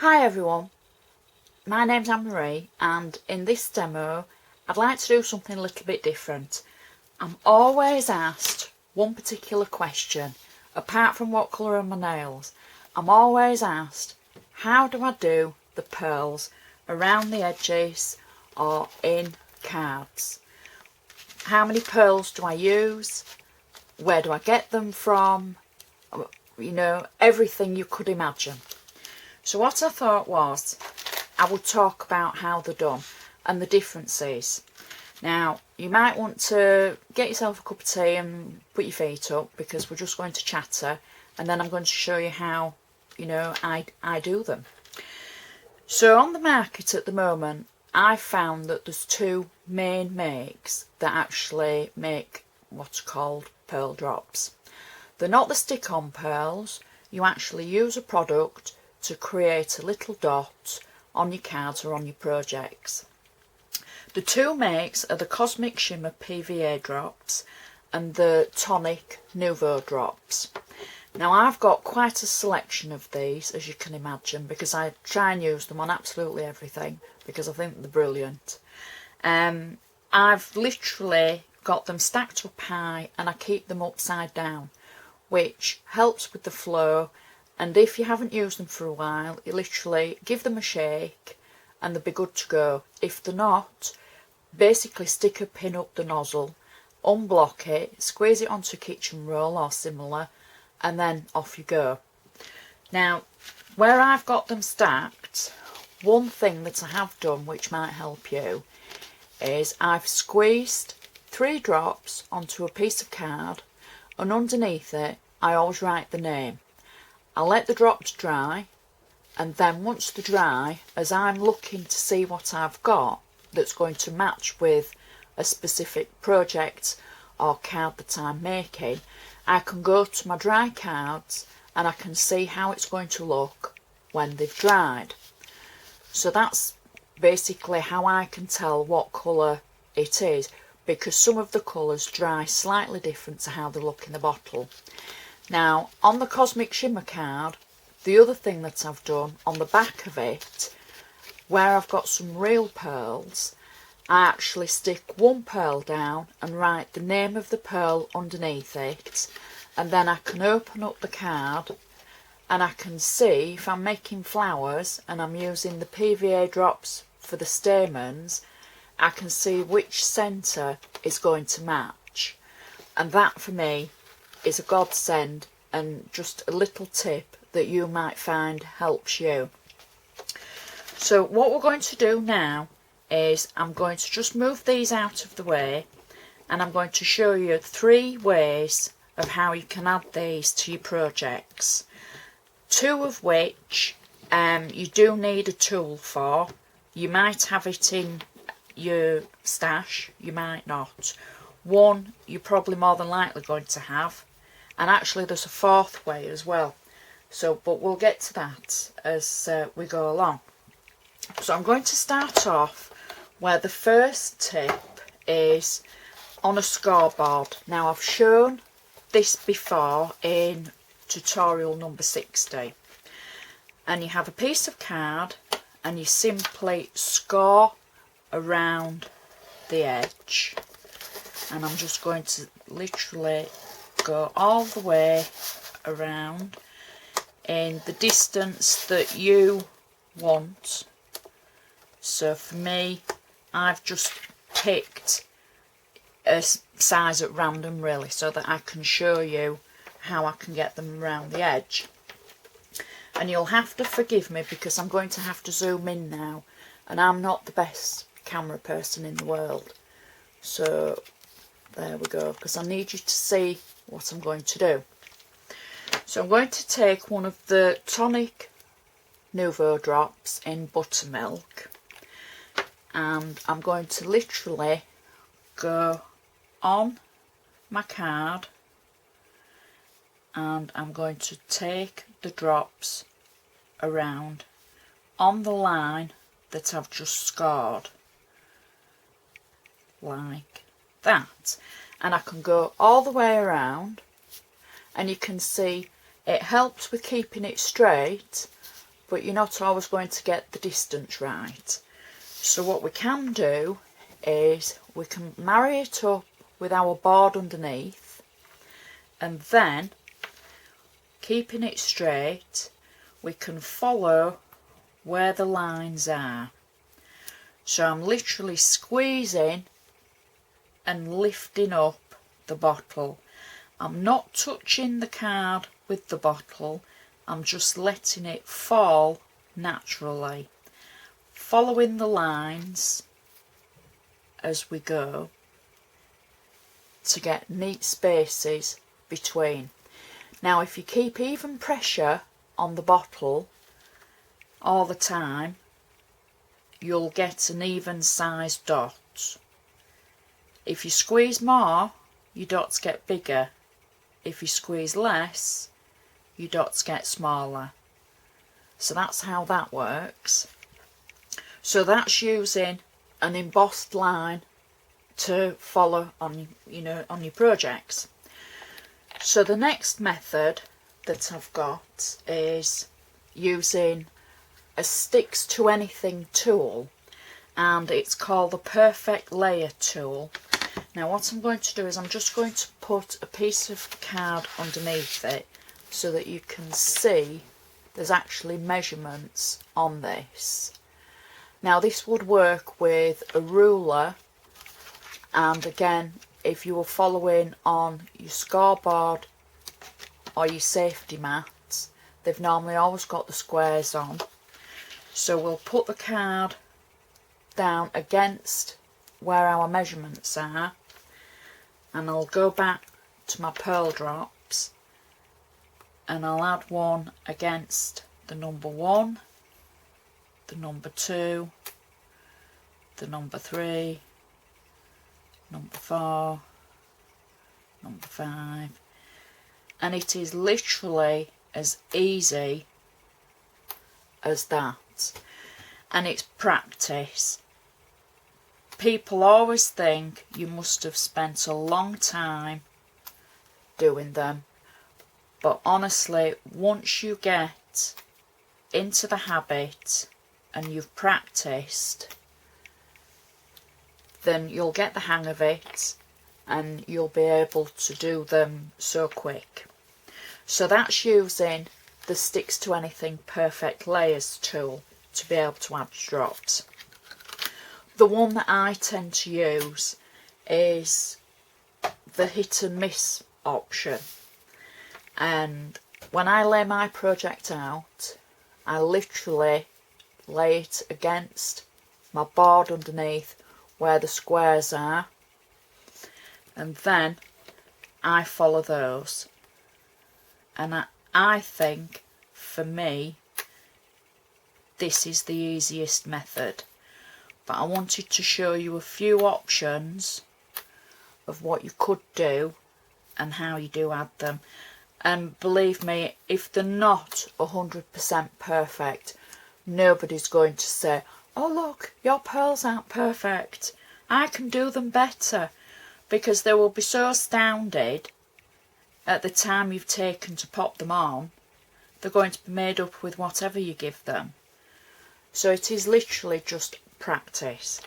Hi everyone, my name's Anne-Marie and in this demo I'd like to do something a little bit different. I'm always asked one particular question, apart from what colour are my nails. I'm always asked, how do I do the pearls around the edges or in cards? How many pearls do I use? Where do I get them from? You know, everything you could imagine. So what I thought was I would talk about how they're done and the differences. Now you might want to get yourself a cup of tea and put your feet up because we're just going to chatter, and then I'm going to show you how, you know, I do them. So on the market at the moment I've found that there's two main makes that actually make what's called pearl drops. They're not the stick-on pearls. You actually use a product to create a little dot on your cards or on your projects. The two makes are the Cosmic Shimmer PVA drops and the Tonic Nuvo drops. Now I've got quite a selection of these, as you can imagine, because I try and use them on absolutely everything because I think they're brilliant. I've literally got them stacked up high and I keep them upside down, which helps with the flow. And if you haven't used them for a while, you literally give them a shake and they'll be good to go. If they're not, basically stick a pin up the nozzle, unblock it, squeeze it onto a kitchen roll or similar, and then off you go. Now, where I've got them stacked, one thing that I have done which might help you is I've squeezed 3 drops onto a piece of card, and underneath it I always write the name. I let the drops dry, and then once they're dry, as I'm looking to see what I've got that's going to match with a specific project or card that I'm making, I can go to my dry cards and I can see how it's going to look when they've dried. So that's basically how I can tell what colour it is, because some of the colours dry slightly different to how they look in the bottle. Now on the Cosmic Shimmer card, the other thing that I've done on the back of it, where I've got some real pearls, I actually stick one pearl down and write the name of the pearl underneath it, and then I can open up the card and I can see if I'm making flowers and I'm using the PVA drops for the stamens, I can see which centre is going to match, and that for me is a godsend and just a little tip that you might find helps you. So what we're going to do now is I'm going to just move these out of the way, and I'm going to show you 3 ways of how you can add these to your projects, 2 of which you do need a tool for. You might have it in your stash, you might not. 1 you're probably more than likely going to have, and actually there's a 4th way as well. So, but we'll get to that as we go along. So I'm going to start off where the first tip is on a scoreboard. Now I've shown this before in tutorial number 60, and you have a piece of card and you simply score around the edge, and I'm just going to literally go all the way around in the distance that you want. So for me, I've just picked a size at random really, so that I can show you how I can get them around the edge. And you'll have to forgive me because I'm going to have to zoom in now, and I'm not the best camera person in the world. So there we go, because I need you to see what I'm going to do. So I'm going to take one of the Tonic Nuvo drops in buttermilk, and I'm going to literally go on my card, and I'm going to take the drops around on the line that I've just scored, like that, and I can go all the way around, and you can see it helps with keeping it straight, but you're not always going to get the distance right. So what we can do is we can marry it up with our board underneath, and then keeping it straight we can follow where the lines are. So I'm literally squeezing and lifting up the bottle. I'm not touching the card with the bottle, I'm just letting it fall naturally, following the lines as we go to get neat spaces between. Now if you keep even pressure on the bottle all the time, you'll get an even sized dot. If you squeeze more, your dots get bigger. If you squeeze less, your dots get smaller. So that's how that works. So that's using an embossed line to follow on, on your projects. So the next method that I've got is using a sticks to anything tool, and it's called the Perfect Layer tool. Now what I'm going to do is I'm just going to put a piece of card underneath it so that you can see there's actually measurements on this. Now this would work with a ruler, and again if you were following on your scoreboard or your safety mats, they've normally always got the squares on. So we'll put the card down against where our measurements are, and I'll go back to my pearl drops and I'll add one against the number 1, the number 2, the number 3, number 4, number 5, and it is literally as easy as that, and it's practice. People always think you must have spent a long time doing them, but honestly once you get into the habit and you've practiced, then you'll get the hang of it and you'll be able to do them so quick. So that's using the Sticks to Anything Perfect Layers tool to be able to add drops. The one that I tend to use is the hit and miss option, and when I lay my project out I literally lay it against my board underneath where the squares are, and then I follow those, and I think for me this is the easiest method. But I wanted to show you a few options of what you could do and how you do add them. And believe me, if they're not 100% perfect, nobody's going to say, oh look, your pearls aren't perfect, I can do them better, because they will be so astounded at the time you've taken to pop them on. They're going to be made up with whatever you give them. So it is literally just practice.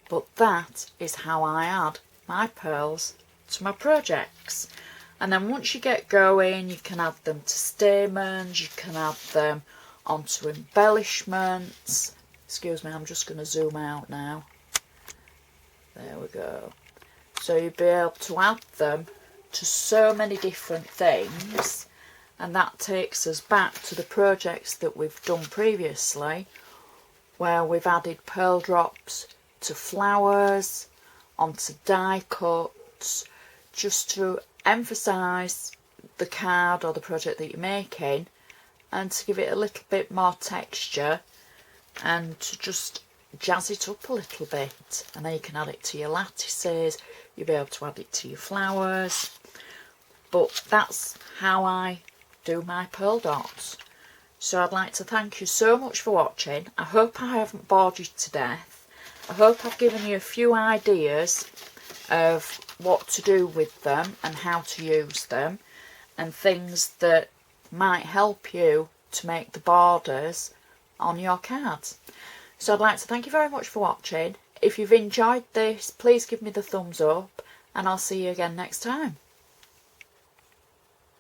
But that is how I add my pearls to my projects. And then once you get going, you can add them to stamens, you can add them onto embellishments. Excuse me, I'm just going to zoom out now. There we go. So you'll be able to add them to so many different things, and that takes us back to the projects that we've done previously, where we've added pearl drops to flowers, onto die cuts, just to emphasise the card or the project that you're making, and to give it a little bit more texture and to just jazz it up a little bit. And then you can add it to your lattices, you'll be able to add it to your flowers. But that's how I do my pearl dots. So I'd like to thank you so much for watching. I hope I haven't bored you to death. I hope I've given you a few ideas of what to do with them and how to use them, and things that might help you to make the borders on your cards. So I'd like to thank you very much for watching. If you've enjoyed this, please give me the thumbs up, and I'll see you again next time.